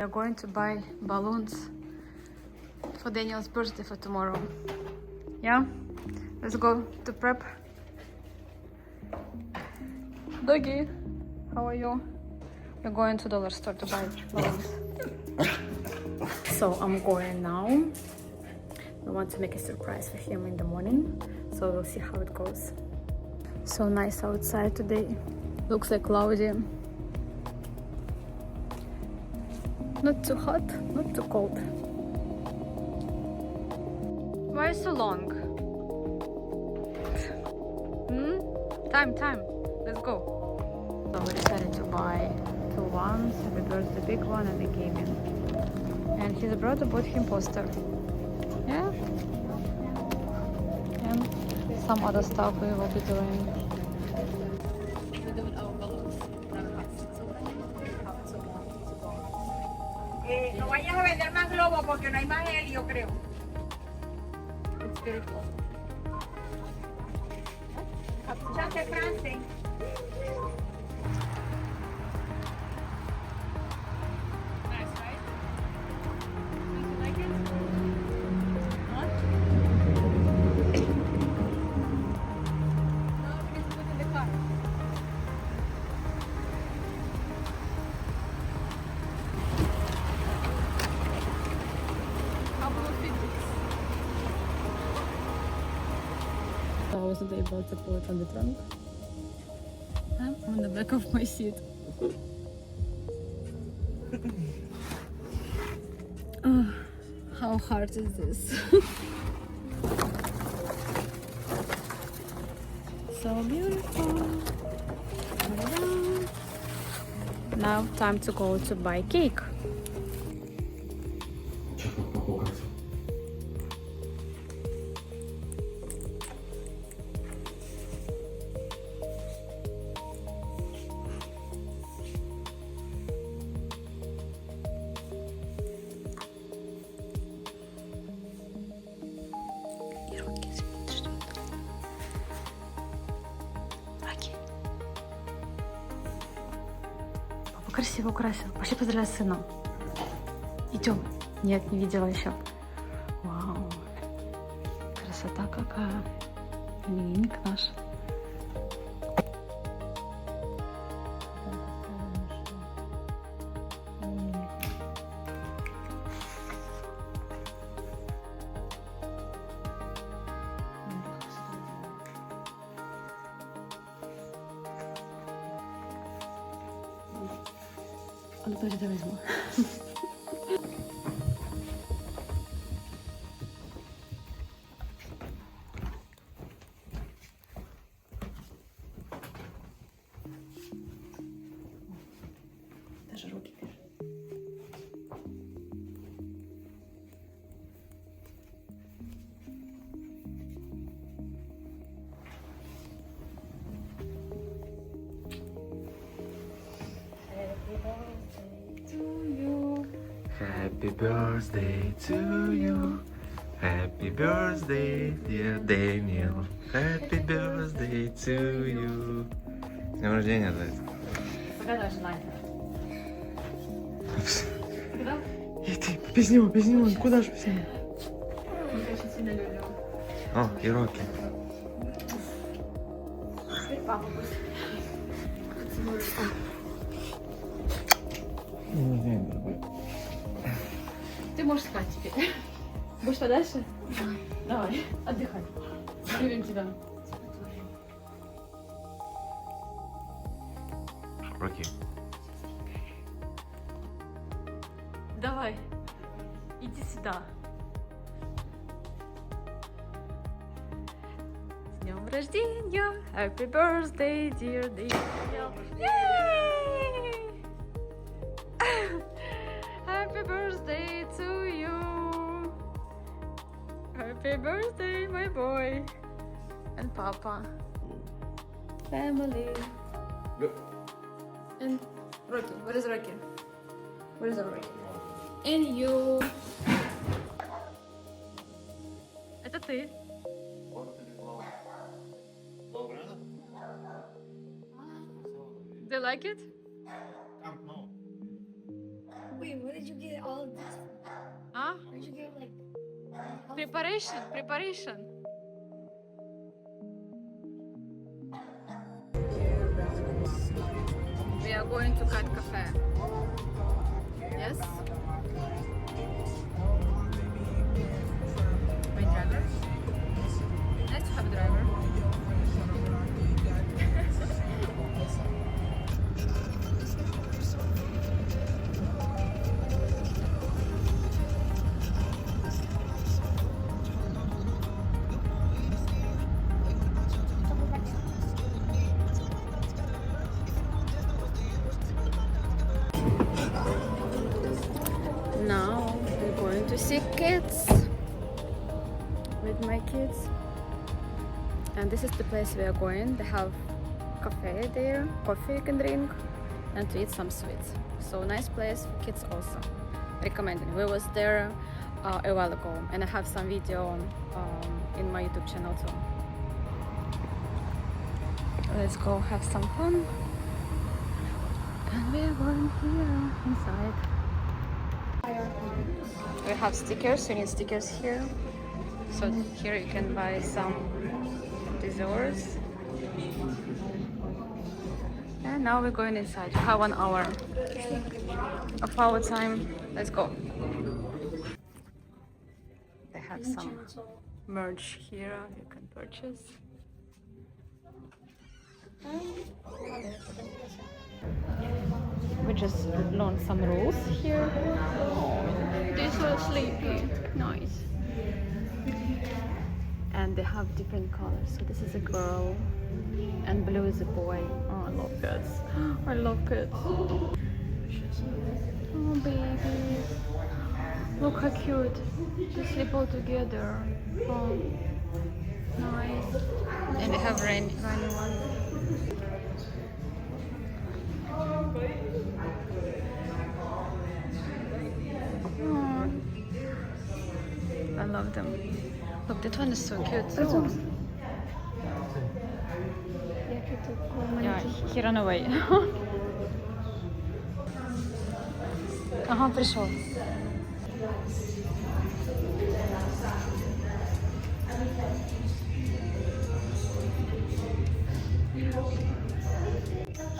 We are going to buy balloons for Daniel's birthday for tomorrow. Yeah? Let's go to prep. Doggy, how are you? We're going to dollar store to buy balloons. So I'm going now. We want to make a surprise for him in the morning, so we'll see how it goes. So nice outside today. Looks like cloudy. Not too hot, not too cold. Why so long? Time. Let's go. So we decided to buy two ones. We brought the big one and the gaming. And his brother bought him poster. Yeah. And some other stuff we will be doing. We're doing our balloons. No vayas a vender más globos porque no hay más helio, creo. It's beautiful. Chate, France. Nice, right? Don't you like it? What? No, we need to put in the car. Couple of fidgets. I wasn't able to put it on the trunk. I'm on the back of my seat. Oh, how hard is this? So beautiful. Now time to go to buy cake. Папа красиво украсил. Пошли поздравляй сына. Идем. Нет, не видела еще. Вау. Красота какая. Именинник наш. Ну, подожди, возьму. Даже руки пишут. Happy birthday to you. Happy birthday, dear Daniel. Happy birthday to you. С днем рождения, зайца. Погадай желание. Куда? Иди, без него, куда же без него? Он, конечно, сильно люблю. О, и Рокки. Теперь папа будет. Ты можешь спать теперь. Будешь подальше? Давай, отдыхай. Любим тебя. Рокки. Давай, иди сюда. С днем рождения! Happy birthday, dear Daniel! Yay! Happy birthday to you! Happy birthday, my boy! And Papa. Family. And Rocky. Where is Rocky? Where is Rocky? And you. Это ты. Do you like it? Wait, what did you get all of this? А? Where'd you get like? Preparation. We are going to Cat Cafe. Yes? My driver? Nice to have a driver. Now we're going to see kids with my kids, and this is the place we are going. They have cafe there, coffee you can drink, and to eat some sweets. So nice place for kids also. Recommended. We was there a while ago, and I have some video in my YouTube channel too. Let's go have some fun, and we are going here inside. We have stickers, you need stickers here. So here you can buy some desserts. And now we're going inside. We have 1 hour of our time. Let's go. They have some merch here you can purchase. We just learned some rules here. Oh, they're so sleepy. Nice. And they have different colors. So this is a girl and blue is a boy. Oh, I love kids. I love kids. Oh, babies. Look how cute. They sleep all together. Oh, nice. And they have rainy ones. I love them. Look, that one is so cute too. Yeah, he ran away. Ага, пришел.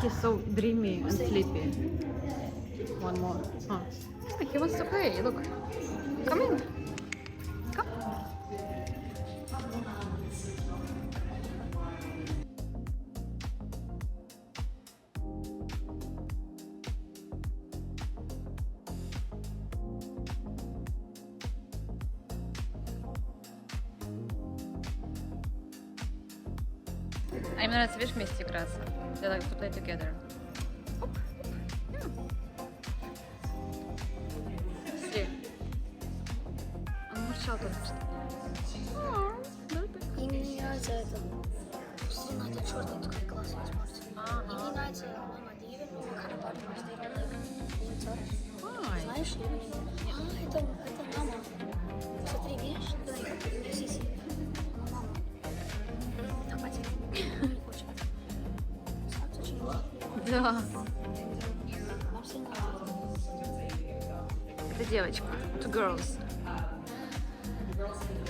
He's so dreamy and sleepy. One more. Oh. He wants to play. Look. Come in. Come. А им нравится, видишь, вместе играться. They like to play together. Оп. Yeah. Он мурчал тут. И мне не нравится это. Сильно это черный такой классный спорт. И мне нравится мама Дэвид, но как бы знаешь, это мама. Смотри, видишь, сиси. Мама. Там один. Не хочет. Сам очень много. Да. Нам сильно нравится. Это девочка. Two girls.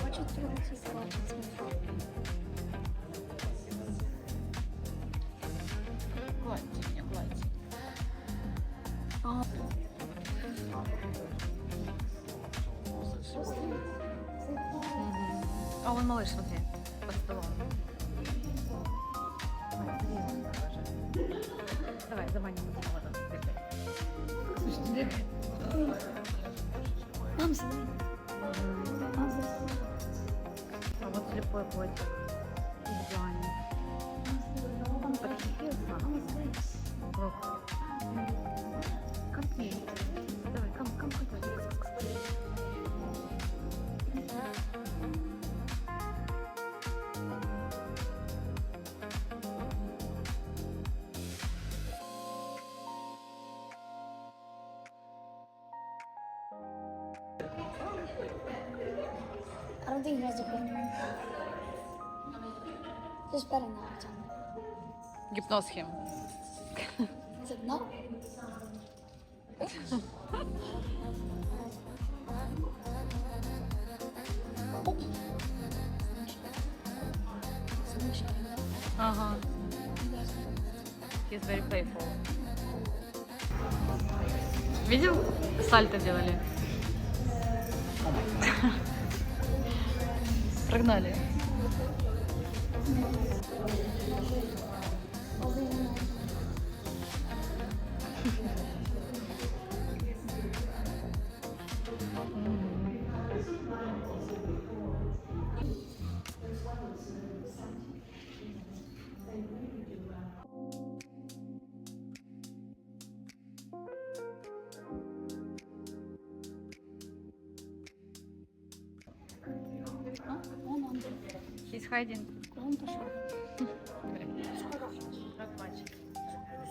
Хочет трогать и плачет. Гладьте меня, гладьте. А вон малыш, смотри, под столом. Давай, заманим его. Слушай, Мам, смотри. а вот слепой котик. Идеальный. Look. Come to me. Давай, come. I don't think he has a pen. Just better not tell me. Hypnose him. He's like, no. Ага. He's very playful. Видел? Сальто делали. Прогнали. He's hiding. Он пошел.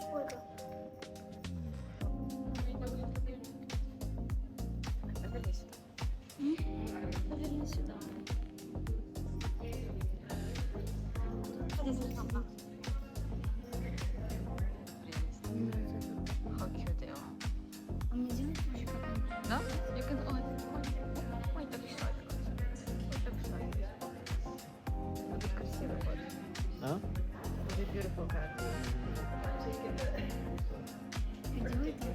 Сколько? Поверни сюда. How cute they are. А мне делать еще как-нибудь? Да? You can... Ой, так сладко. Ой, так сладко. Будет красивый кот. А? Будет beautiful cat. Делай ты.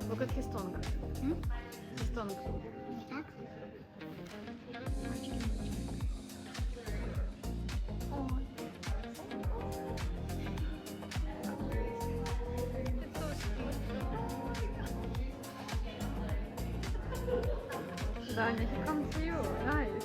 Look at his tongue. His tongue. Так? Даня, he comes to you. Nice.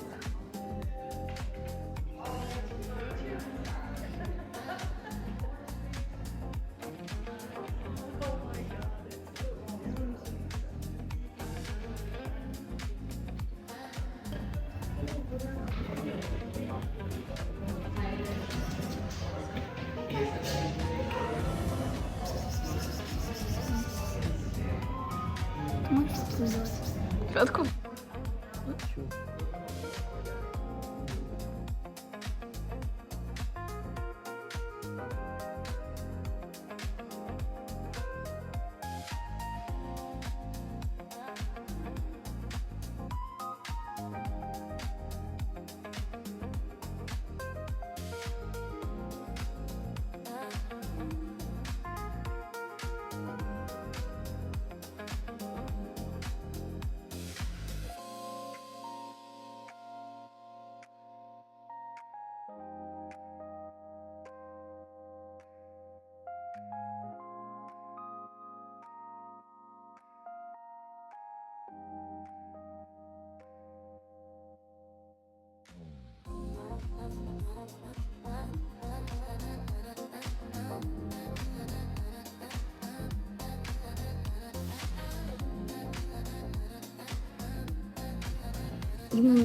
Можешь использовать? Откуда?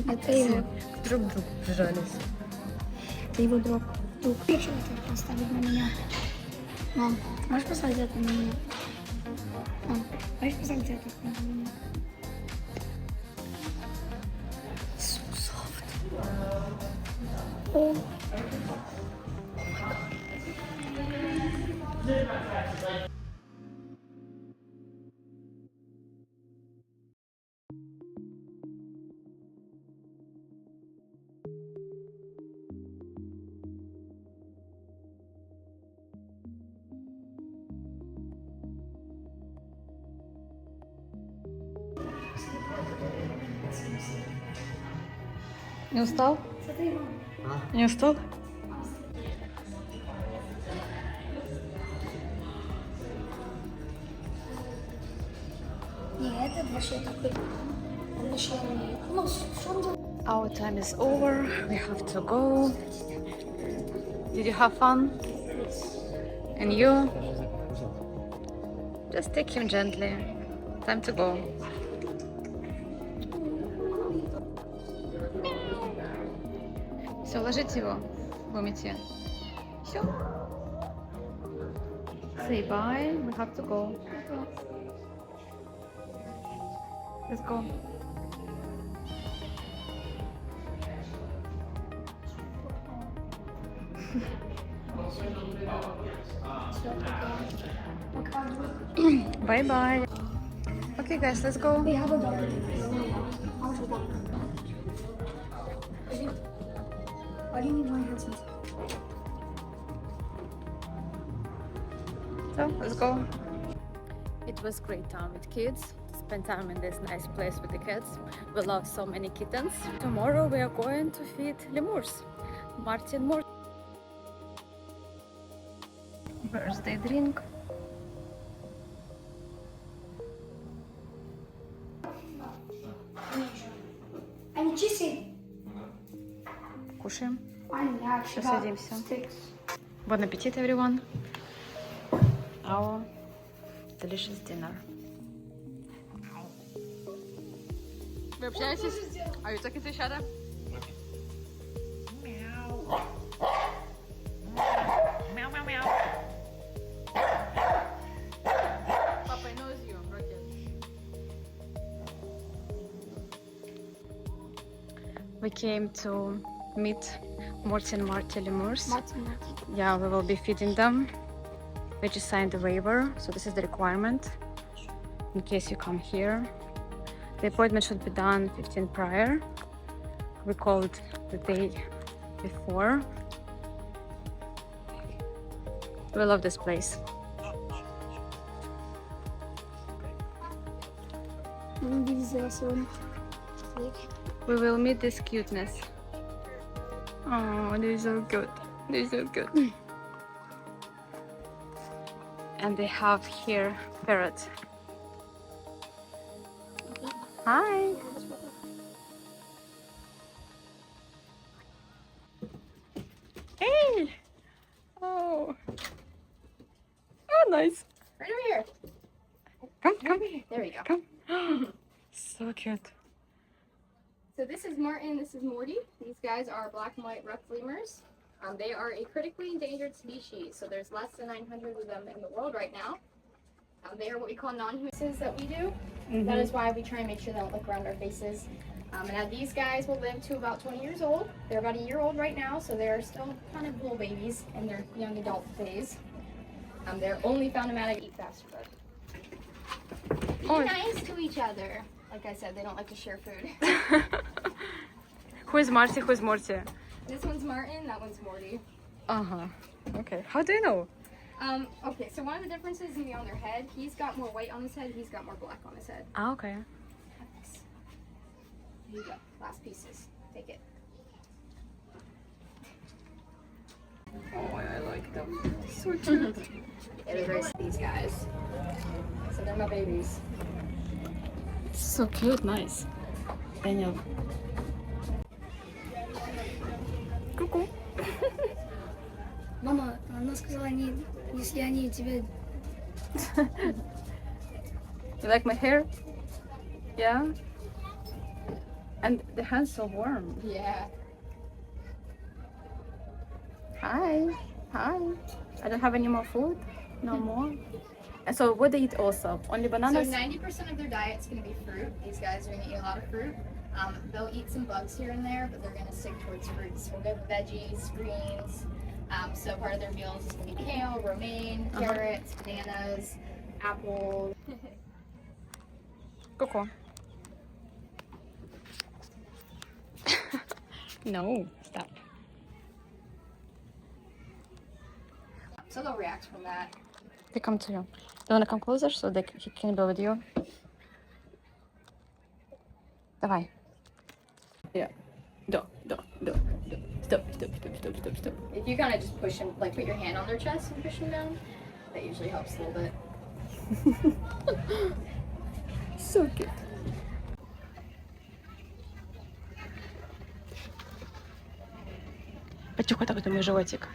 Это его. Друг к другу прижались. Это его друг. Друг. Почему ты поставить на меня? Мам, можешь поставить это на меня? Мам, можешь поставить это на меня? So soft. О. Не устал? Смотри, мам. Не устал? Не, это вообще такой. Он вообще не. Ну, что он делает? Our time is over. We have to go. Did you have fun? And you? Just take him gently. Time to go. Все, ложите его в умете. Все. Say bye. We have to go. Let's go. Bye bye. Okay, guys, let's go. They have a dog. Why do you need my headset? So let's go. It was great time with kids. Spend time in this nice place with the kids. We love so many kittens. Tomorrow we are going to feed lemurs. Martin Moore. Birthday drink. Они чистые. Кушаем. Они Сейчас садимся. Bon appetit, everyone. Our delicious dinner. Вы общаетесь? Are you talking to each other? Papa knows you, Rocket. We came to meet Morty and Marty lemurs. Yeah, we will be feeding them. We just signed the waiver, so this is the requirement in case you come here. The appointment should be done 15 prior. We called the day before. We love this place. We will meet this cuteness. Oh, they're so cute. They're so cute. And they have here parrot. Hi. Hey. Oh. Oh, nice. Right over here. Come. There we go. Come. So cute. So this is Martin, this is Morty. These guys are black and white ruffed lemurs. They are a critically endangered species, so there's less than 900 of them in the world right now. They are what we call non-humans that we do. That is why we try and make sure they don't look around our faces. And these guys will live to about 20 years old. They're about a year old right now, so they're still kind of little babies in their young adult phase. They're only found in Madagascar. Eat faster, bud. Be nice to each other. Like I said, they don't like to share food. Who is Marty? Who is Morty? This one's Martin, that one's Morty. Uh-huh. Okay. How do you know? Okay, so one of the differences is gonna be on their head. He's got more white on his head, he's got more black on his head. Ah, okay. Here you go, last pieces. Take it. Oh, I like them. So cute. Yeah, they're very these guys. So they're my babies. So cute. Nice. Daniel. Ку-ку. Мама, она сказала, если они тебе... You like my hair? Yeah? And the hand's so warm. Yeah. Hi. Hi. I don't have any more food. No more. And so what they eat also? Only bananas? So 90% of their diet's gonna be fruit. These guys are gonna eat a lot of fruit. They'll eat some bugs here and there, but they're gonna stick towards fruits. We'll give veggies, greens. So part of their meals is gonna be kale, romaine, carrots, bananas, apples. Coco. No, stop. So they'll react from that. They come to you. You wanna come closer so he can be with you? Давай. Yeah. Stop. If you kind of just push them, like put your hand on their chest and push them down, that usually helps a little bit. So cute. Потюхай так, это мой животик.